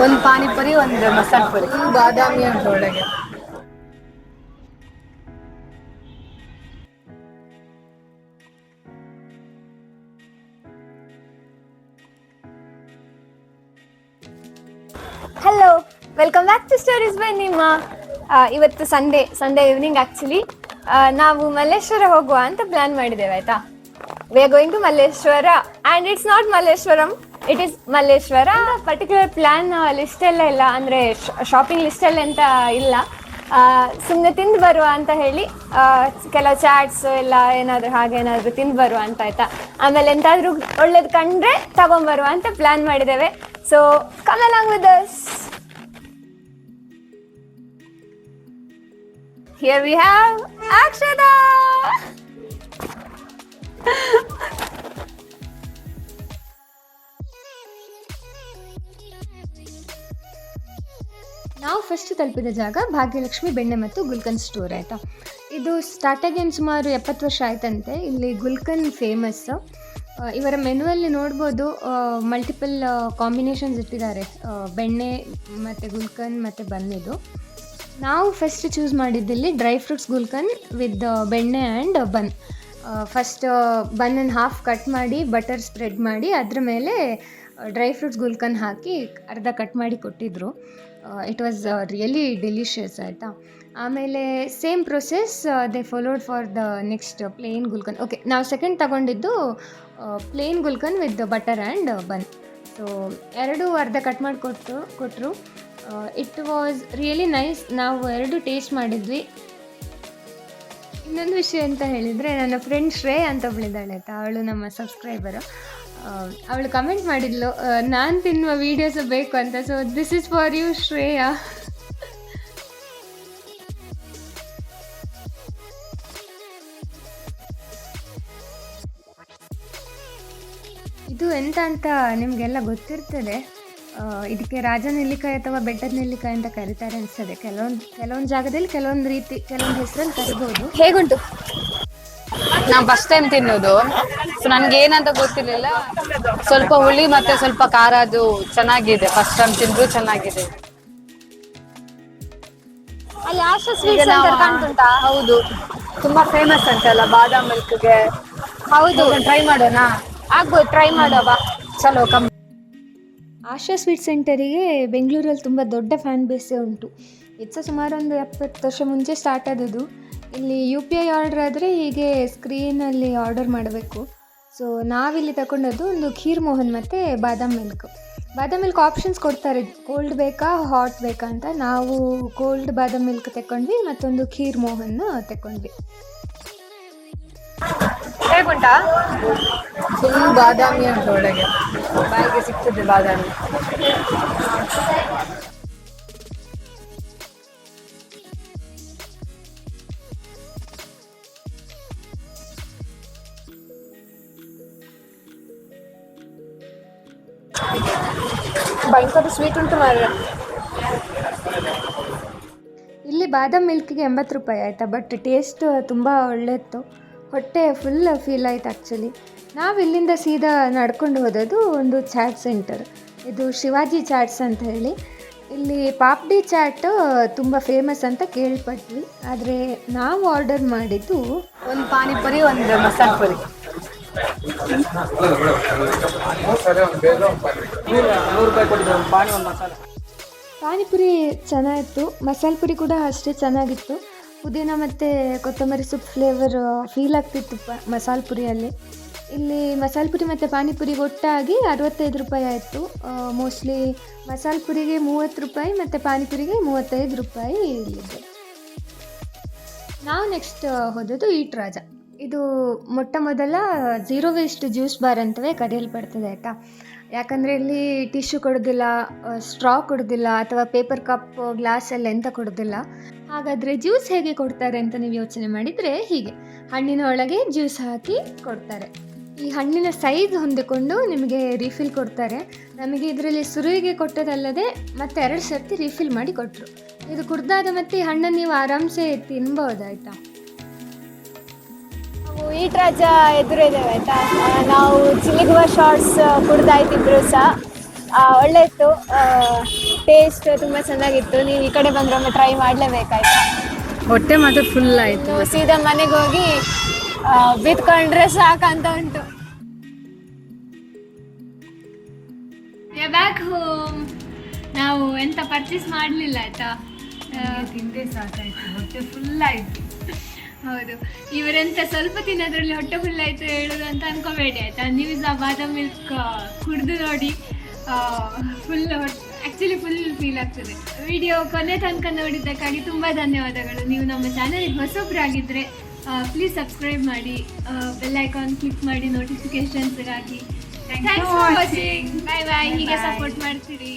ಒಂದು ಪಾನಿಪುರಿ, ಒಂದು ಮಸಾಲೆ ಪುರಿ, ಬಾದಾಮಿ ಅಂತ ಒಳಗೆ. Hello, welcome back to stories by ನಿಮ್ಮ. ಇವತ್ತು ಸಂಡೇ ಈವ್ನಿಂಗ್ ಆ್ಯಕ್ಚುಲಿ ನಾವು ಮಲ್ಲೇಶ್ವರ ಹೋಗುವ ಅಂತ ಪ್ಲ್ಯಾನ್ ಮಾಡಿದ್ದೇವೆ ಆಯಿತಾ. We are going to Malleshwara and it's not Malleshwaram, it is Malleshwara. Particular plan ಲಿಸ್ಟೆಲ್ಲ ಇಲ್ಲ, ಅಂದರೆ ಶಾಪಿಂಗ್ ಲಿಸ್ಟಲ್ಲಿ ಅಂತ ಇಲ್ಲ. ಸುಮ್ಮನೆ ತಿಂದು ಬರುವ ಅಂತ ಹೇಳಿ ಕೆಲವು ಚಾಟ್ಸ್ ಎಲ್ಲ ಏನಾದರೂ ಹಾಗೇನಾದರೂ ತಿಂದು ಬರುವ ಅಂತ ಆಯಿತಾ. ಆಮೇಲೆ ಎಂತಾದರೂ ಒಳ್ಳೇದು ಕಂಡ್ರೆ ತಗೊಂಬರುವ ಅಂತ ಪ್ಲ್ಯಾನ್ ಮಾಡಿದ್ದೇವೆ. So come along with us. Here we have Akshada. ನಾವು ಫಸ್ಟ್ ತಲುಪಿದ ಜಾಗ ಭಾಗ್ಯಲಕ್ಷ್ಮಿ ಬೆಣ್ಣೆ ಮತ್ತು ಗುಲ್ಕನ್ ಸ್ಟೋರ್ ಆಯಿತಾ. ಇದು ಸ್ಟಾರ್ಟ್ ಆಗಿ ಸುಮಾರು 70 ವರ್ಷ ಆಯ್ತಂತೆ. ಇಲ್ಲಿ ಗುಲ್ಕನ್ ಫೇಮಸ್. ಇವರ ಮೆನುವಲ್ಲಿ ನೋಡ್ಬೋದು ಮಲ್ಟಿಪಲ್ ಕಾಂಬಿನೇಷನ್ಸ್ ಇಟ್ಟಿದ್ದಾರೆ, ಬೆಣ್ಣೆ ಮತ್ತು ಗುಲ್ಕನ್ ಮತ್ತು ಬನ್ನಿದು. ನಾವು ಫಸ್ಟ್ ಚೂಸ್ ಮಾಡಿದ್ದಲ್ಲಿ ಡ್ರೈ ಫ್ರೂಟ್ಸ್ ಗುಲ್ಕನ್ ವಿತ್ ಬೆಣ್ಣೆ ಆ್ಯಂಡ್ ಬನ್. ಫಸ್ಟ್ ಬನ್ನನ್ನು ಹಾಫ್ ಕಟ್ ಮಾಡಿ ಬಟರ್ ಸ್ಪ್ರೆಡ್ ಮಾಡಿ ಅದ್ರ ಮೇಲೆ ಡ್ರೈ ಫ್ರೂಟ್ಸ್ ಗುಲ್ಕನ್ ಹಾಕಿ ಅರ್ಧ ಕಟ್ ಮಾಡಿ ಕೊಟ್ಟಿದ್ದರು. ಇಟ್ ವಾಸ್ ರಿಯಲಿ ಡೆಲಿಷಿಯಸ್ ಆಯಿತಾ. ಆಮೇಲೆ same process they followed for the next plain gulkand. Okay, ನಾವು ಸೆಕೆಂಡ್ ತಗೊಂಡಿದ್ದು plain gulkand with butter and bun. So ಎರಡು ಅರ್ಧ ಕಟ್ ಮಾಡಿ ಕೊಟ್ಟರು. It was really nice. ನಾವು ಎರಡು ಟೇಸ್ಟ್ ಮಾಡಿದ್ವಿ. ಇನ್ನೊಂದು ವಿಷಯ ಅಂತ ಹೇಳಿದರೆ, ನನ್ನ ಫ್ರೆಂಡ್ ಶ್ರೇಯ ಅಂತ ಒಬ್ಬಳಿದ್ದಾಳೆ ಆಯಿತಾ, ಅವಳು ನಮ್ಮ ಸಬ್ಸ್ಕ್ರೈಬರು. ಅವಳು ಕಮೆಂಟ್ ಮಾಡಿದ್ಲು ನಾನು ತಿನ್ನುವ ವೀಡಿಯೋಸು ಬೇಕು ಅಂತ. So this is for you Shreya. ಇದು ಎಂತ ಅಂತ ನಿಮಗೆಲ್ಲ ಗೊತ್ತಿರ್ತದೆ. ಇದಕ್ಕೆ ರಾಜ ನೆಲ್ಲಿಕಾಯಿ ಅಥವಾ ಬೆಟ್ಟದ ನೆಲ್ಲಿಕಾಯಿ ಅಂತ ಕರೀತಾರೆ ಅನಿಸ್ತದೆ. ಕೆಲವೊಂದು ಜಾಗದಲ್ಲಿ ಕೆಲವೊಂದು ಹೆಸರಲ್ಲಿ ಕರಿಬೋದು. ಹೇಗುಂಟು? ನಾವು ಫಸ್ಟ್ ಟೈಮ್ ತಿನ್ನೋದು, ಸೊ ನನಗೆ ಏನಂತ ಗೊತ್ತಿರಲಿಲ್ಲ. ಸ್ವಲ್ಪ ಹುಳಿ ಮತ್ತೆ ಸ್ವಲ್ಪ ಖಾರ, ಅದು ಚೆನ್ನಾಗಿದೆ. ಫಸ್ಟ್ ಟೈಮ್ ತಿಂದ್ರು ಚೆನ್ನಾಗಿದೆ. ಅಲ್ಲಿ ಆಶಾ ಸ್ವೀಟ್ಸ್ ಅಂತ ಕಾಣ್ತುಂಟಾ? ಹೌದು, ತುಂಬಾ ಫೇಮಸ್ ಅಂತಲ್ಲ ಬಾದಾಮ್ ಮಿಲ್ಕ್ಗೆ. ಹೌದು, ಟ್ರೈ ಮಾಡೋಣ? ಆಗ್ಬೋದು, ಟ್ರೈ ಮಾಡುವ. ಚಲೋ ಕಮ್. ಆಶಾ ಸ್ವೀಟ್ ಸೆಂಟರಿಗೆ ಬೆಂಗಳೂರಲ್ಲಿ ತುಂಬ ದೊಡ್ಡ ಫ್ಯಾನ್ ಬೇಸೇ ಉಂಟು. ಇದು ಸುಮಾರು ಒಂದು 70 ವರ್ಷ ಮುಂಚೆ ಸ್ಟಾರ್ಟ್ ಆದದ್ದು. ಇಲ್ಲಿ UPI ಆರ್ಡರ್ ಆದರೆ ಹೀಗೆ ಸ್ಕ್ರೀನಲ್ಲಿ ಆರ್ಡರ್ ಮಾಡಬೇಕು. ಸೊ ನಾವಿಲ್ಲಿ ತಗೊಂಡದ್ದು ಒಂದು ಖೀರ್ ಮೋಹನ್ ಮತ್ತು ಬಾದಾಮ್ ಮಿಲ್ಕ್ ಆಪ್ಷನ್ಸ್ ಕೊಡ್ತಾರೆ, ಕೋಲ್ಡ್ ಬೇಕಾ ಹಾಟ್ ಬೇಕಾ ಅಂತ. ನಾವು ಕೋಲ್ಡ್ ಬಾದಾಮ್ ಮಿಲ್ಕ್ ತಗೊಂಡ್ವಿ, ಮತ್ತೊಂದು ಖೀರ್ ಮೋಹನ್ ತಗೊಂಡ್ವಿ. ಹೇಗುಂಟಾ? ಫುಲ್ ಬಾದಾಮಿ ಅಂತ ಒಳಗೆ ಬಾಯಿಗೆ ಸಿಗ್ತದೆ ಬಾದಾಮಿ. ಭಯಂಕರ ಸ್ವೀಟ್ ಉಂಟು ಮಾರ್ರೆ. ಇಲ್ಲಿ ಬಾದಾಮ್ ಮಿಲ್ಕಿಗೆ 80 ರೂಪಾಯಿ ಆಯಿತಾ. ಬಟ್ ಟೇಸ್ಟ್ ತುಂಬ ಒಳ್ಳೆಯಿತ್ತು, ಹೊಟ್ಟೆ ಫುಲ್ ಫೀಲ್ ಆಯ್ತು ಆ್ಯಕ್ಚುಲಿ. ನಾವು ಇಲ್ಲಿಂದ ಸೀದಾ ನಡ್ಕೊಂಡು ಹೋದದ್ದು ಒಂದು ಚಾಟ್ ಸೆಂಟರ್. ಇದು ಶಿವಾಜಿ ಚಾಟ್ಸ್ ಅಂತ ಹೇಳಿ. ಇಲ್ಲಿ ಪಾಪ್ಡಿ ಚಾಟ್ ತುಂಬ ಫೇಮಸ್ ಅಂತ ಕೇಳ್ಪಟ್ವಿ. ಆದರೆ ನಾವು ಆರ್ಡರ್ ಮಾಡಿದ್ದು ಒಂದು ಪಾನಿಪುರಿ, ಒಂದು ಮಸಾಲೆ ಪುರಿ. ಪಾನಿಪುರಿ ಚೆನ್ನಾಗಿತ್ತು, ಮಸಾಲೆ ಪುರಿ ಕೂಡ ಅಷ್ಟೇ ಚೆನ್ನಾಗಿತ್ತು. ಪುದೀನ ಮತ್ತು ಕೊತ್ತಂಬರಿ ಸೊಪ್ಪು ಫ್ಲೇವರ್ ಫೀಲ್ ಆಗ್ತಿತ್ತು ಮಸಾಲೆ ಪುರಿಯಲ್ಲಿ. ಇಲ್ಲಿ ಮಸಾಲೆ ಪುರಿ ಮತ್ತು ಪಾನಿಪುರಿಗೆ ಒಟ್ಟಾಗಿ 65 ರೂಪಾಯಿ ಆಯಿತು. ಮೋಸ್ಟ್ಲಿ ಮಸಾಲೆ ಪುರಿಗೆ 30 ರೂಪಾಯಿ ಮತ್ತು ಪಾನಿಪುರಿಗೆ 35 ರೂಪಾಯಿ ಇಲ್ಲಿದೆ. ನಾವು ನೆಕ್ಸ್ಟ್ ಹೋದದ್ದು ಈಟ್ ರಾಜ. ಇದು ಮೊಟ್ಟ ಮೊದಲ ಝೀರೋ ವೇಸ್ಟ್ ಜ್ಯೂಸ್ ಬಾರ್ ಅಂತಲೇ ಕರೆಯಲ್ಪಡ್ತದೆ ಆಯಿತಾ. ಯಾಕಂದರೆ ಇಲ್ಲಿ ಟಿಶ್ಯೂ ಕೊಡೋದಿಲ್ಲ, ಸ್ಟ್ರಾ ಕೊಡೋದಿಲ್ಲ, ಅಥವಾ ಪೇಪರ್ ಕಪ್ ಗ್ಲಾಸಲ್ಲಿ ಎಂತ ಕೊಡೋದಿಲ್ಲ. ಹಾಗಾದರೆ ಜ್ಯೂಸ್ ಹೇಗೆ ಕೊಡ್ತಾರೆ ಅಂತ ನೀವು ಯೋಚನೆ ಮಾಡಿದರೆ, ಹೀಗೆ ಹಣ್ಣಿನ ಒಳಗೆ ಜ್ಯೂಸ್ ಹಾಕಿ ಕೊಡ್ತಾರೆ. ಈ ಹಣ್ಣಿನ ಸೈಜ್ ಹೊಂದಿಕೊಂಡು ನಿಮಗೆ ರೀಫಿಲ್ ಕೊಡ್ತಾರೆ. ನಮಗೆ ಇದರಲ್ಲಿ ಸುರುವಿಗೆ ಕೊಟ್ಟದಲ್ಲದೆ ಮತ್ತೆ 2 ಸರ್ತಿ ರೀಫಿಲ್ ಮಾಡಿ ಕೊಟ್ಟರು. ಇದು ಕುಡ್ದಾದ ಮತ್ತೆ ಈ ಹಣ್ಣನ್ನು ನೀವು ಆರಾಮ್ಸೆ ತಿನ್ಬೋದಾಯ್ತಾ. ನಾವು ಈಟ್ ರಾಜ ಎದುರಿದ್ದೇವೆ ಆಯಿತಾ. ನಾವು ಚಿಲಿಗುವ ಶಾರ್ಟ್ಸ್ ಕುಡ್ದಾಯ್ತು ಇಬ್ಬರು ಸಹ. ಒಳ್ಳೆ ಇತ್ತು. ಟೇಸ್ಟ್ ತುಂಬ ಚೆನ್ನಾಗಿತ್ತು. ನೀವು ಈ ಕಡೆ ಬಂದ್ರೊಮ್ಮೆ ಟ್ರೈ ಮಾಡಲೇಬೇಕಾಯ್ತಾ. ಹೊಟ್ಟೆ ಮಾತ್ರ ಫುಲ್ ಆಯ್ತು. ಇನ್ನು ಸೀದಾ ಮನೆಗೆ ಹೋಗಿ ಬಿತ್ಕೊಂಡ್ರೆ ಸಾಕಂತ ಉಂಟು. Back home. ನಾವು ಎಂತ ಪರ್ಚೇಸ್ ಮಾಡಲಿಲ್ಲ ಆಯ್ತಾ, ತಿಂದೆ ಸಾಕಾಯ್ತು, ಹೊಟ್ಟೆ ಫುಲ್ ಆಯ್ತು. ಹೌದು, ಇವರೆಂತ ಸ್ವಲ್ಪ ತಿನ್ನೋದ್ರಲ್ಲಿ ಹೊಟ್ಟೆ ಫುಲ್ ಆಯ್ತು ಹೇಳೋದು ಅಂತ ಅನ್ಕೋಬೇಡಿ ಆಯ್ತಾ. ನೀವು ಸಹ ಬಾದಾಮ್ ಮಿಲ್ಕ್ ಕುಡಿದು ನೋಡಿ, ಫುಲ್ ಆ್ಯಕ್ಚುಲಿ ಫುಲ್ ಫೀಲ್ ಆಗ್ತದೆ. ವಿಡಿಯೋ ಕೊನೆ ತನಕ ನೋಡಿದ್ದಕ್ಕಾಗಿ ತುಂಬ ಧನ್ಯವಾದಗಳು. ನೀವು ನಮ್ಮ ಚಾನಲ್ಗೆ ಹೊಸಬ್ರಾಗಿದ್ದರೆ ಪ್ಲೀಸ್ ಸಬ್ಸ್ಕ್ರೈಬ್ ಮಾಡಿ, ಬೆಲ್ ಐಕಾನ್ ಕ್ಲಿಕ್ ಮಾಡಿ ನೋಟಿಫಿಕೇಶನ್ಸ್ಗಾಗಿ. Thanks for watching. Bye bye. ಹೀಗೆ ಸಪೋರ್ಟ್ ಮಾಡ್ತೀರಿ.